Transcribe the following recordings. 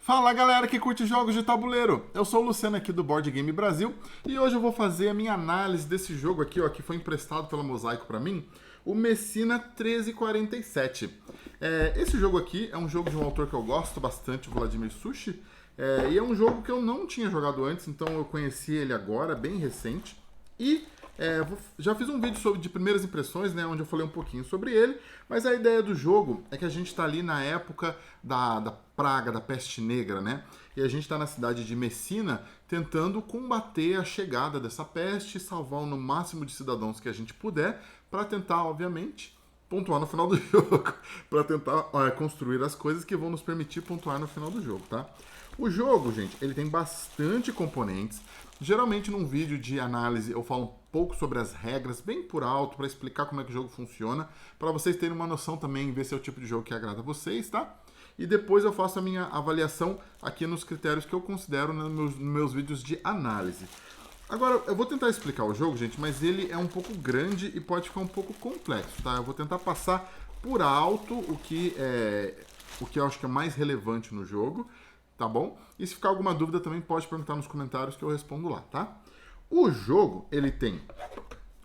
Fala galera que curte jogos de tabuleiro, eu sou o Luciano aqui do Board Game Brasil e hoje eu vou fazer a minha análise desse jogo aqui, ó, que foi emprestado pela Mosaico para mim, o Messina 1347. Esse jogo aqui é um jogo de um autor que eu gosto bastante, o Vladimir Sushi, e é um jogo que eu não tinha jogado antes, então eu conheci ele agora, bem recente, e já fiz um vídeo de primeiras impressões, né, onde eu falei um pouquinho sobre ele, mas a ideia do jogo é que a gente está ali na época da praga, da peste negra, né? E a gente está na cidade de Messina tentando combater a chegada dessa peste e salvar o máximo de cidadãos que a gente puder para tentar, obviamente, pontuar no final do jogo, para tentar construir as coisas que vão nos permitir pontuar no final do jogo, tá? O jogo, gente, ele tem bastante componentes. Geralmente num vídeo de análise eu falo um pouco sobre as regras, bem por alto, para explicar como é que o jogo funciona, para vocês terem uma noção também, ver se é o tipo de jogo que agrada a vocês, tá? E depois eu faço a minha avaliação aqui nos critérios que eu considero nos meus vídeos de análise. Agora, eu vou tentar explicar o jogo, gente, mas ele é um pouco grande e pode ficar um pouco complexo, tá? Eu vou tentar passar por alto o que eu acho que é mais relevante no jogo, tá bom? E se ficar alguma dúvida também pode perguntar nos comentários que eu respondo lá, tá? O jogo, ele tem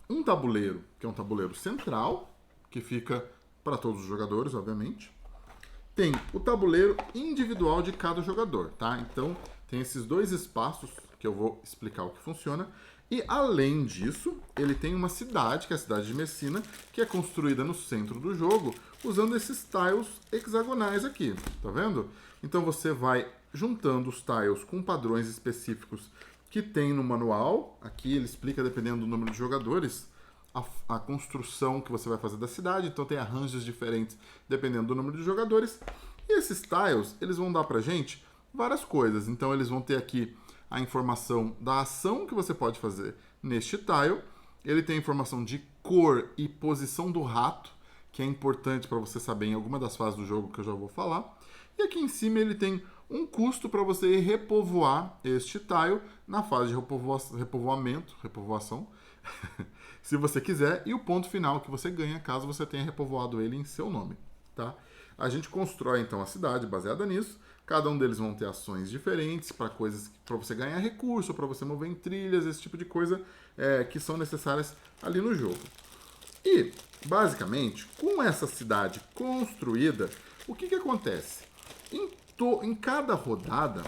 um tabuleiro, que é um tabuleiro central, que fica para todos os jogadores, obviamente. Tem o tabuleiro individual de cada jogador, tá? Então, tem esses dois espaços que eu vou explicar o que funciona. E, além disso, ele tem uma cidade, que é a cidade de Messina, que é construída no centro do jogo, usando esses tiles hexagonais aqui, tá vendo? Então, você vai juntando os tiles com padrões específicos que tem no manual. Aqui ele explica, dependendo do número de jogadores, a construção que você vai fazer da cidade. Então tem arranjos diferentes dependendo do número de jogadores. E esses tiles, eles vão dar pra gente várias coisas. Então eles vão ter aqui a informação da ação que você pode fazer neste tile. Ele tem a informação de cor e posição do rato, que é importante para você saber em alguma das fases do jogo que eu já vou falar. E aqui em cima ele tem um custo para você repovoar este tile na fase de repovoação, se você quiser, e o ponto final que você ganha caso você tenha repovoado ele em seu nome, tá? A gente constrói então a cidade baseada nisso. Cada um deles vão ter ações diferentes para você ganhar recurso, para você mover em trilhas, esse tipo de coisa que são necessárias ali no jogo. E, basicamente, com essa cidade construída, o que acontece? Em cada rodada,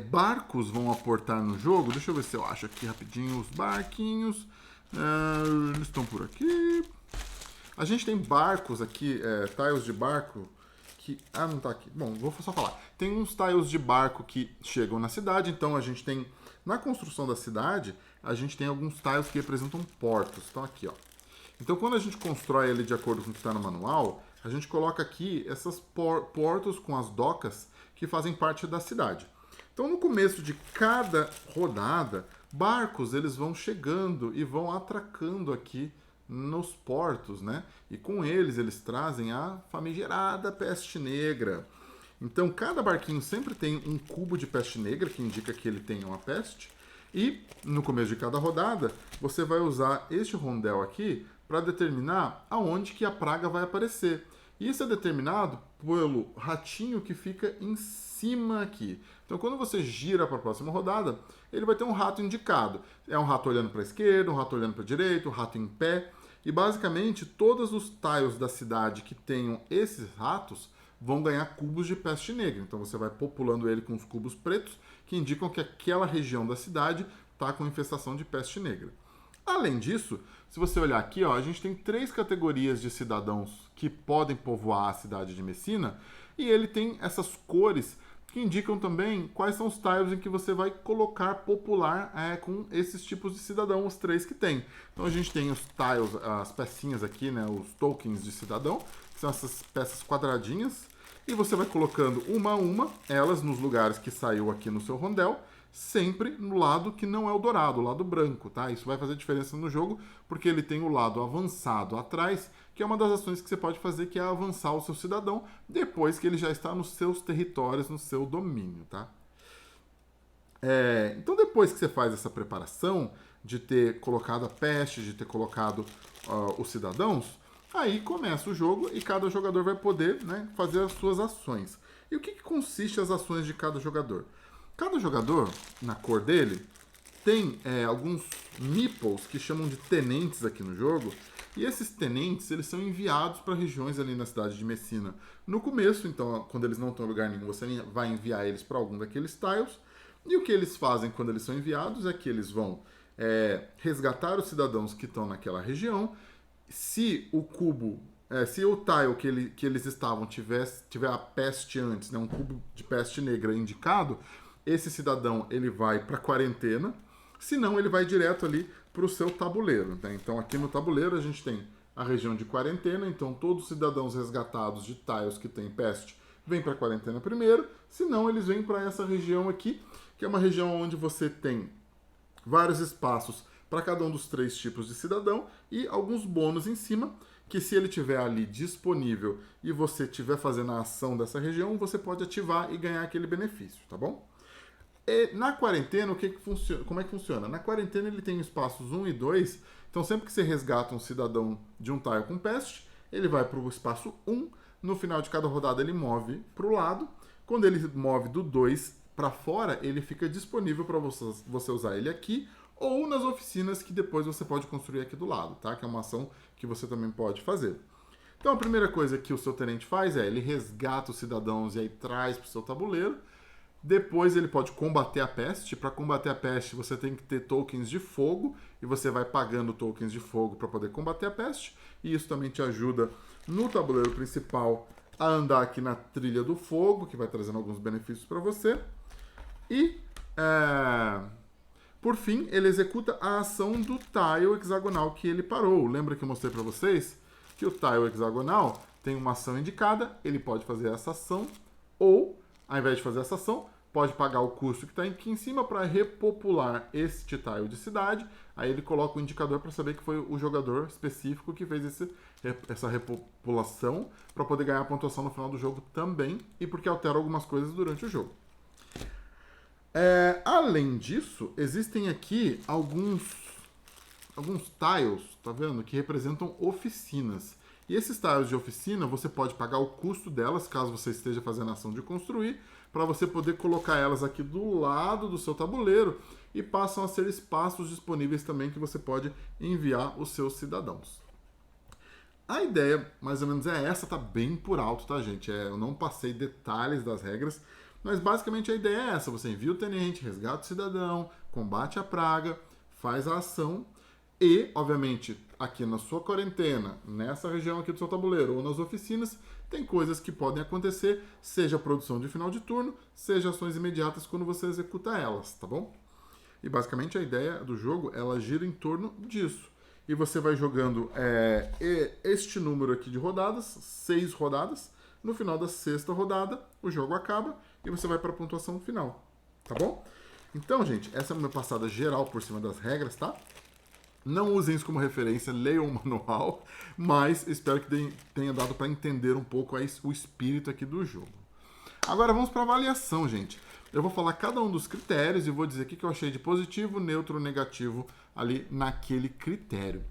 barcos vão aportar no jogo. Deixa eu ver se eu acho aqui rapidinho os barquinhos. Eles estão por aqui. A gente tem barcos aqui, tiles de barco que... Ah, não tá aqui. Bom, vou só falar. Tem uns tiles de barco que chegam na cidade, então a gente tem... Na construção da cidade, a gente tem alguns tiles que representam portos. Estão aqui, ó. Então, quando a gente constrói ele de acordo com o que está no manual, a gente coloca aqui esses portos com as docas que fazem parte da cidade. Então, no começo de cada rodada, barcos eles vão chegando e vão atracando aqui nos portos, né? E com eles trazem a famigerada peste negra. Então, cada barquinho sempre tem um cubo de peste negra, que indica que ele tem uma peste. E, no começo de cada rodada, você vai usar este rondel aqui para determinar aonde que a praga vai aparecer. Isso é determinado pelo ratinho que fica em cima aqui. Então, quando você gira para a próxima rodada, ele vai ter um rato indicado. É um rato olhando para a esquerda, um rato olhando para a direita, um rato em pé. E, basicamente, todos os tiles da cidade que tenham esses ratos vão ganhar cubos de peste negra. Então, você vai populando ele com os cubos pretos, que indicam que aquela região da cidade está com infestação de peste negra. Além disso, se você olhar aqui, ó, a gente tem 3 categorias de cidadãos que podem povoar a cidade de Messina, e ele tem essas cores que indicam também quais são os tiles em que você vai popular com esses tipos de cidadão, os 3 que tem. Então a gente tem os tiles, as pecinhas aqui, né, os tokens de cidadão, que são essas peças quadradinhas, e você vai colocando uma a uma elas nos lugares que saiu aqui no seu rondel, sempre no lado que não é o dourado, o lado branco, tá? Isso vai fazer diferença no jogo, porque ele tem o lado avançado atrás, que é uma das ações que você pode fazer, que é avançar o seu cidadão depois que ele já está nos seus territórios, no seu domínio, tá? Então, depois que você faz essa preparação de ter colocado a peste, de ter colocado os cidadãos, aí começa o jogo e cada jogador vai poder, né, fazer as suas ações. E o que consiste as ações de cada jogador? Cada jogador, na cor dele, tem alguns meeples que chamam de tenentes aqui no jogo. E esses tenentes, eles são enviados para regiões ali na cidade de Messina no começo. Então, quando eles não estão em lugar nenhum, você vai enviar eles para algum daqueles tiles. E o que eles fazem quando eles são enviados é que eles vão resgatar os cidadãos que estão naquela região. Se o cubo, se o tile que eles estavam tiver a peste antes, né, um cubo de peste negra indicado, esse cidadão ele vai para quarentena. Se não, ele vai direto ali para o seu tabuleiro. Né? Então, aqui no tabuleiro, a gente tem a região de quarentena. Então, todos os cidadãos resgatados de tiles que tem peste vêm para a quarentena primeiro. Se não, eles vêm para essa região aqui, que é uma região onde você tem vários espaços para cada um dos 3 tipos de cidadão e alguns bônus em cima, que se ele tiver ali disponível e você estiver fazendo a ação dessa região, você pode ativar e ganhar aquele benefício, tá bom? E na quarentena, como é que funciona? Na quarentena ele tem espaços 1 e 2, então sempre que você resgata um cidadão de um tile com peste, ele vai para o espaço 1, no final de cada rodada ele move para o lado, quando ele move do 2 para fora, ele fica disponível para você usar ele aqui, ou nas oficinas que depois você pode construir aqui do lado, tá? Que é uma ação que você também pode fazer. Então a primeira coisa que o seu tenente faz ele resgata os cidadãos e aí traz para o seu tabuleiro. Depois ele pode combater a peste. Para combater a peste, você tem que ter tokens de fogo. E você vai pagando tokens de fogo para poder combater a peste. E isso também te ajuda no tabuleiro principal a andar aqui na trilha do fogo, que vai trazendo alguns benefícios para você. E, por fim, ele executa a ação do tile hexagonal que ele parou. Lembra que eu mostrei para vocês que o tile hexagonal tem uma ação indicada. Ele pode fazer essa ação ou, ao invés de fazer essa ação, pode pagar o custo que está aqui em cima para repopular este tile de cidade. Aí ele coloca o indicador para saber que foi o jogador específico que fez essa repopulação para poder ganhar a pontuação no final do jogo também e porque altera algumas coisas durante o jogo. Além disso, existem aqui alguns tiles, tá vendo, que representam oficinas. E esses tiles de oficina, você pode pagar o custo delas, caso você esteja fazendo a ação de construir, para você poder colocar elas aqui do lado do seu tabuleiro e passam a ser espaços disponíveis também que você pode enviar os seus cidadãos. A ideia, mais ou menos, é essa, tá bem por alto, tá, gente? Eu não passei detalhes das regras, mas basicamente a ideia é essa. Você envia o tenente, resgata o cidadão, combate a praga, faz a ação e, obviamente, aqui na sua quarentena, nessa região aqui do seu tabuleiro ou nas oficinas, tem coisas que podem acontecer, seja a produção de final de turno, seja ações imediatas quando você executa elas, tá bom? E basicamente a ideia do jogo, ela gira em torno disso. E você vai jogando este número aqui de rodadas, 6 rodadas. No final da 6ª rodada, o jogo acaba e você vai para a pontuação final, tá bom? Então, gente, essa é uma passada geral por cima das regras, tá? Não usem isso como referência, leiam o manual, mas espero que tenha dado para entender um pouco o espírito aqui do jogo. Agora vamos para a avaliação, gente. Eu vou falar cada um dos critérios e vou dizer o que eu achei de positivo, neutro, negativo ali naquele critério.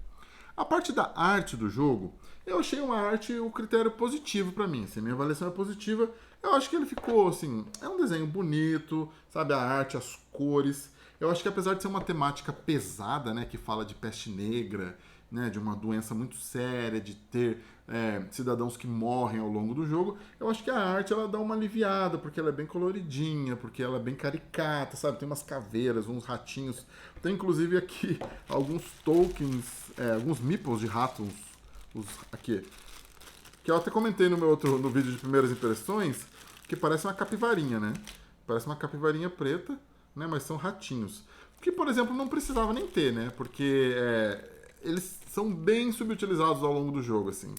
A parte da arte do jogo, eu achei uma arte, o critério positivo para mim. Se a minha avaliação é positiva, eu acho que ele ficou, assim, é um desenho bonito, sabe, a arte, as cores. Eu acho que apesar de ser uma temática pesada, né, que fala de peste negra, né, de uma doença muito séria, de ter cidadãos que morrem ao longo do jogo, eu acho que a arte ela dá uma aliviada, porque ela é bem coloridinha, porque ela é bem caricata, sabe? Tem umas caveiras, uns ratinhos. Tem inclusive aqui alguns tokens, alguns meeples de ratos, aqui, que eu até comentei no vídeo de primeiras impressões, que parece uma capivarinha, né? Parece uma capivarinha preta, né? Mas são ratinhos. Que, por exemplo, não precisava nem ter, né? Porque eles são bem subutilizados ao longo do jogo, assim.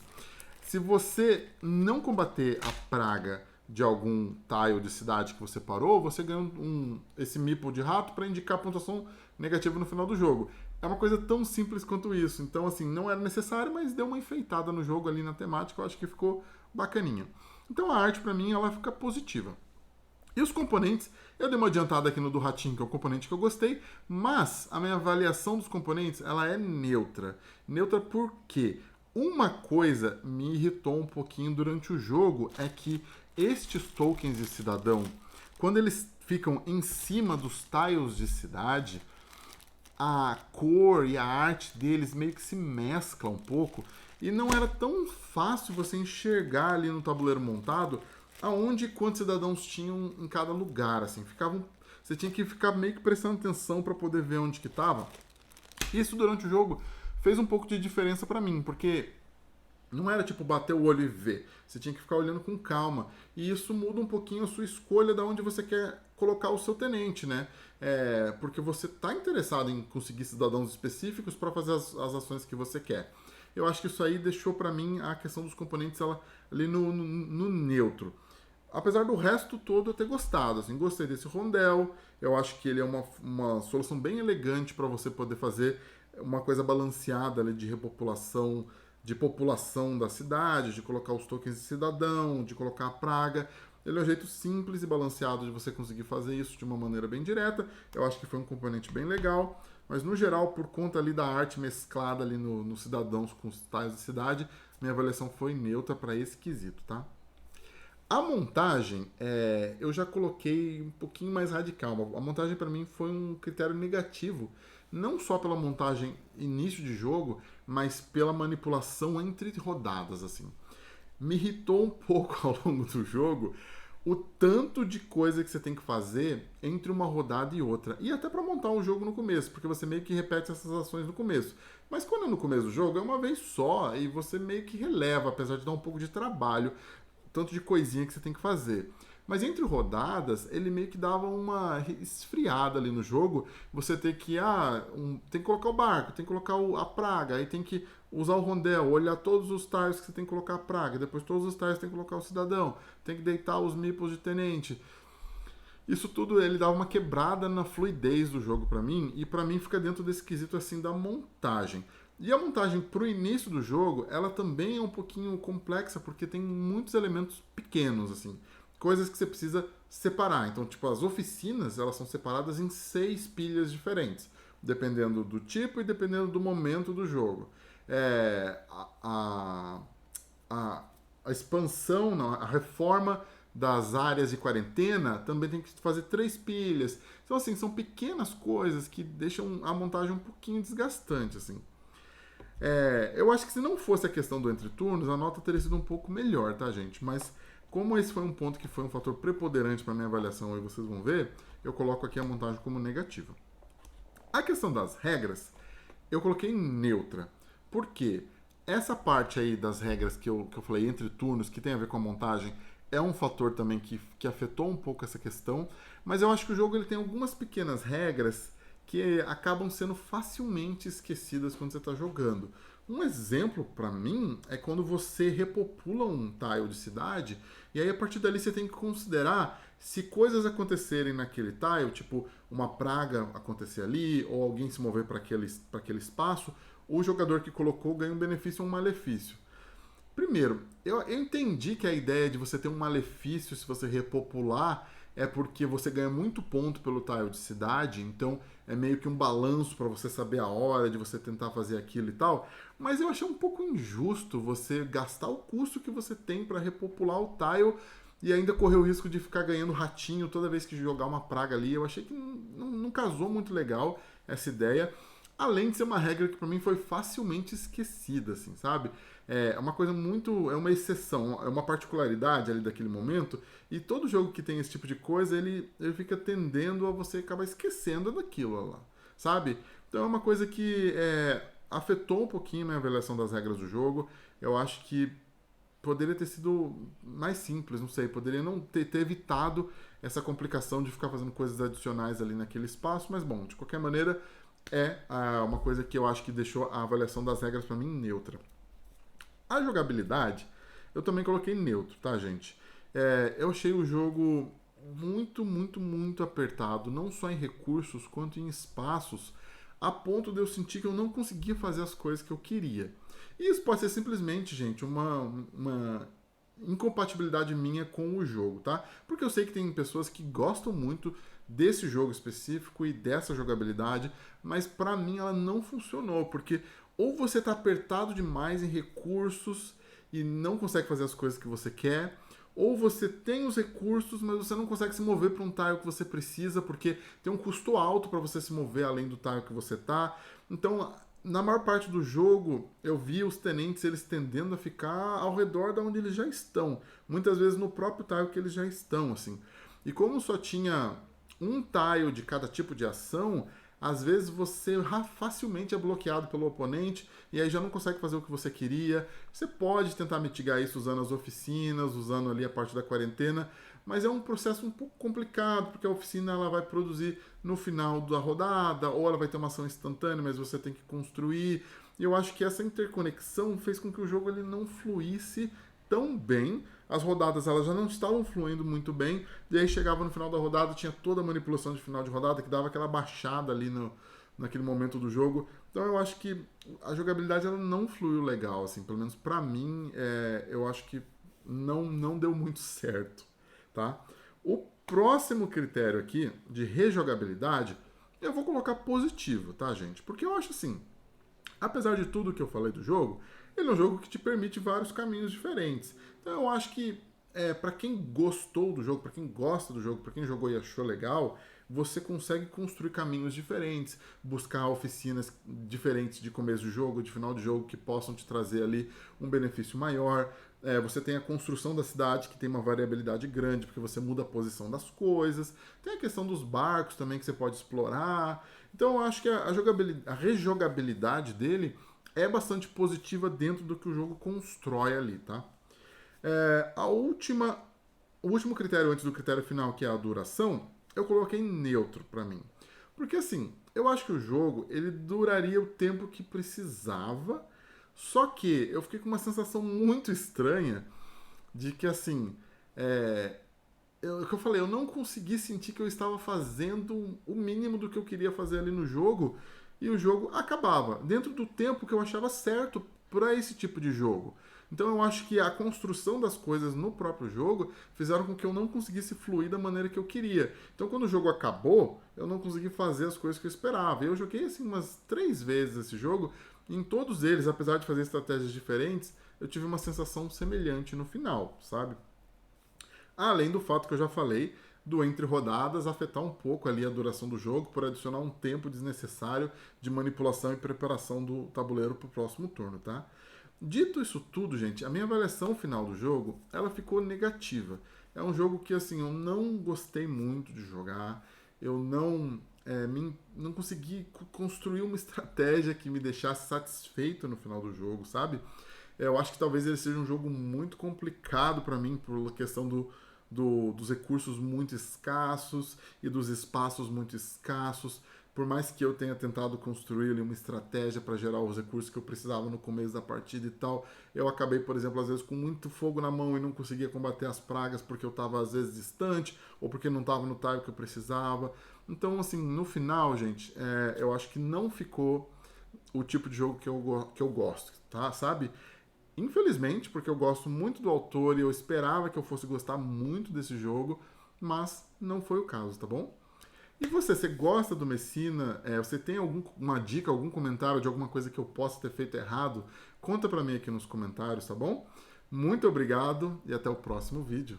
Se você não combater a praga de algum tile de cidade que você parou, você ganha esse meeple de rato para indicar pontuação negativa no final do jogo. É uma coisa tão simples quanto isso. Então, assim, não era necessário, mas deu uma enfeitada no jogo ali na temática. Eu acho que ficou bacaninha. Então, a arte, para mim, ela fica positiva. E os componentes, eu dei uma adiantada aqui no do ratinho, que é o componente que eu gostei, mas a minha avaliação dos componentes, ela é neutra. Neutra por quê? Uma coisa me irritou um pouquinho durante o jogo é que estes tokens de cidadão, quando eles ficam em cima dos tiles de cidade, a cor e a arte deles meio que se mesclam um pouco e não era tão fácil você enxergar ali no tabuleiro montado aonde e quantos cidadãos tinham em cada lugar, assim, você tinha que ficar meio que prestando atenção para poder ver onde que estava. Isso durante o jogo fez um pouco de diferença para mim, porque não era tipo bater o olho e ver. Você tinha que ficar olhando com calma. E isso muda um pouquinho a sua escolha de onde você quer colocar o seu tenente, né? Porque você está interessado em conseguir cidadãos específicos para fazer as ações que você quer. Eu acho que isso aí deixou para mim a questão dos componentes ali no neutro. Apesar do resto todo eu ter gostado, assim, gostei desse rondel, eu acho que ele é uma solução bem elegante para você poder fazer uma coisa balanceada ali de população da cidade, de colocar os tokens de cidadão, de colocar a praga. Ele é um jeito simples e balanceado de você conseguir fazer isso de uma maneira bem direta. Eu acho que foi um componente bem legal, mas no geral, por conta ali da arte mesclada ali nos cidadãos com os tiles de cidade, minha avaliação foi neutra para esse quesito, tá? A montagem, eu já coloquei um pouquinho mais radical. A montagem para mim foi um critério negativo, não só pela montagem início de jogo, mas pela manipulação entre rodadas, assim. Me irritou um pouco ao longo do jogo o tanto de coisa que você tem que fazer entre uma rodada e outra. E até para montar um jogo no começo, porque você meio que repete essas ações no começo. Mas quando é no começo do jogo, é uma vez só e você meio que releva, apesar de dar um pouco de trabalho, tanto de coisinha que você tem que fazer. Mas entre rodadas, ele meio que dava uma esfriada ali no jogo. Você tem que tem que colocar o barco, tem que colocar a praga, aí tem que usar o rondel, olhar todos os tiles que você tem que colocar a praga, depois todos os tiles tem que colocar o cidadão, tem que deitar os meeples de tenente. Isso tudo ele dava uma quebrada na fluidez do jogo pra mim, e pra mim fica dentro desse quesito assim da montagem. E a montagem pro início do jogo, ela também é um pouquinho complexa, porque tem muitos elementos pequenos, assim, coisas que você precisa separar. Então, tipo, as oficinas, elas são separadas em 6 pilhas diferentes, dependendo do tipo e dependendo do momento do jogo. A expansão, não, a reforma das áreas de quarentena também tem que fazer 3 pilhas. Então, assim, são pequenas coisas que deixam a montagem um pouquinho desgastante, assim. Eu acho que se não fosse a questão do entre turnos, a nota teria sido um pouco melhor, tá, gente? Mas como esse foi um ponto que foi um fator preponderante para minha avaliação, e vocês vão ver, eu coloco aqui a montagem como negativa. A questão das regras, eu coloquei em neutra. Por quê? Essa parte aí das regras que eu falei entre turnos, que tem a ver com a montagem, é um fator também que afetou um pouco essa questão, mas eu acho que o jogo ele tem algumas pequenas regras que acabam sendo facilmente esquecidas quando você está jogando. Um exemplo para mim é quando você repopula um tile de cidade e aí a partir dali você tem que considerar se coisas acontecerem naquele tile, tipo uma praga acontecer ali ou alguém se mover para aquele espaço, o jogador que colocou ganha um benefício ou um malefício. Primeiro, eu entendi que a ideia de você ter um malefício se você repopular é porque você ganha muito ponto pelo tile de cidade, então é meio que um balanço para você saber a hora de você tentar fazer aquilo e tal. Mas eu achei um pouco injusto você gastar o custo que você tem para repopular o tile e ainda correr o risco de ficar ganhando ratinho toda vez que jogar uma praga ali. Eu achei que não casou muito legal essa ideia. Além de ser uma regra que para mim foi facilmente esquecida, assim, sabe? É uma coisa muito... é uma exceção, é uma particularidade ali daquele momento, e todo jogo que tem esse tipo de coisa, ele fica tendendo a você acabar esquecendo daquilo lá, sabe? Então é uma coisa que afetou um pouquinho a minha avaliação das regras do jogo. Eu acho que poderia ter sido mais simples, não sei, poderia não ter evitado essa complicação de ficar fazendo coisas adicionais ali naquele espaço, mas bom, de qualquer maneira, uma coisa que eu acho que deixou a avaliação das regras para mim neutra. A jogabilidade, eu também coloquei neutro, tá, gente? Eu achei o jogo muito, muito, muito apertado, não só em recursos, quanto em espaços, a ponto de eu sentir que eu não conseguia fazer as coisas que eu queria. E isso pode ser simplesmente, gente, uma incompatibilidade minha com o jogo, tá? Porque eu sei que tem pessoas que gostam muito desse jogo específico e dessa jogabilidade, mas pra mim ela não funcionou, porque ou você tá apertado demais em recursos e não consegue fazer as coisas que você quer, ou você tem os recursos, mas você não consegue se mover para um tile que você precisa, porque tem um custo alto para você se mover além do tile que você tá. Então, na maior parte do jogo, eu vi os tenentes eles tendendo a ficar ao redor de onde eles já estão. Muitas vezes no próprio tile que eles já estão, assim. E como só tinha um tile de cada tipo de ação, às vezes você facilmente é bloqueado pelo oponente e aí já não consegue fazer o que você queria. Você pode tentar mitigar isso usando as oficinas, usando ali a parte da quarentena, mas é um processo um pouco complicado, porque a oficina ela vai produzir no final da rodada, ou ela vai ter uma ação instantânea, mas você tem que construir. E eu acho que essa interconexão fez com que o jogo ele não fluísse tão bem. As rodadas elas já não estavam fluindo muito bem, e aí chegava no final da rodada, tinha toda a manipulação de final de rodada, que dava aquela baixada ali naquele momento do jogo. Então eu acho que a jogabilidade ela não fluiu legal, assim, pelo menos pra mim, eu acho que não deu muito certo. Tá? O próximo critério aqui de rejogabilidade, eu vou colocar positivo, tá, gente? Porque eu acho assim, apesar de tudo que eu falei do jogo, ele é um jogo que te permite vários caminhos diferentes. Então eu acho que para quem gostou do jogo, para quem gosta do jogo, para quem jogou e achou legal, você consegue construir caminhos diferentes, buscar oficinas diferentes de começo de jogo, de final de jogo, que possam te trazer ali um benefício maior. Você tem a construção da cidade, que tem uma variabilidade grande, porque você muda a posição das coisas. Tem a questão dos barcos também, que você pode explorar. Então eu acho que a rejogabilidade dele é bastante positiva dentro do que o jogo constrói ali, tá? O último critério antes do critério final, que é a duração, eu coloquei neutro pra mim. Porque assim, eu acho que o jogo ele duraria o tempo que precisava, só que eu fiquei com uma sensação muito estranha de que assim, o que eu falei, eu não consegui sentir que eu estava fazendo o mínimo do que eu queria fazer ali no jogo, e o jogo acabava dentro do tempo que eu achava certo para esse tipo de jogo. Então eu acho que a construção das coisas no próprio jogo fizeram com que eu não conseguisse fluir da maneira que eu queria. Então quando o jogo acabou, eu não consegui fazer as coisas que eu esperava. Eu joguei assim umas 3 vezes esse jogo, e em todos eles, apesar de fazer estratégias diferentes, eu tive uma sensação semelhante no final, sabe? Além do fato que eu já falei do entre rodadas afetar um pouco ali a duração do jogo por adicionar um tempo desnecessário de manipulação e preparação do tabuleiro para o próximo turno, tá? Dito isso tudo, gente, a minha avaliação final do jogo, ela ficou negativa. É um jogo que, assim, eu não gostei muito de jogar, eu não consegui construir uma estratégia que me deixasse satisfeito no final do jogo, sabe? Eu acho que talvez ele seja um jogo muito complicado para mim por questão dos recursos muito escassos e dos espaços muito escassos. Por mais que eu tenha tentado construir ali uma estratégia para gerar os recursos que eu precisava no começo da partida e tal, eu acabei, por exemplo, às vezes com muito fogo na mão e não conseguia combater as pragas porque eu estava às vezes distante ou porque não estava no time que eu precisava. Então, assim, no final, gente, eu acho que não ficou o tipo de jogo que eu gosto, tá? Sabe? Infelizmente, porque eu gosto muito do autor e eu esperava que eu fosse gostar muito desse jogo, mas não foi o caso, tá bom? E você gosta do Messina? Você tem alguma dica, algum comentário de alguma coisa que eu possa ter feito errado? Conta pra mim aqui nos comentários, tá bom? Muito obrigado e até o próximo vídeo.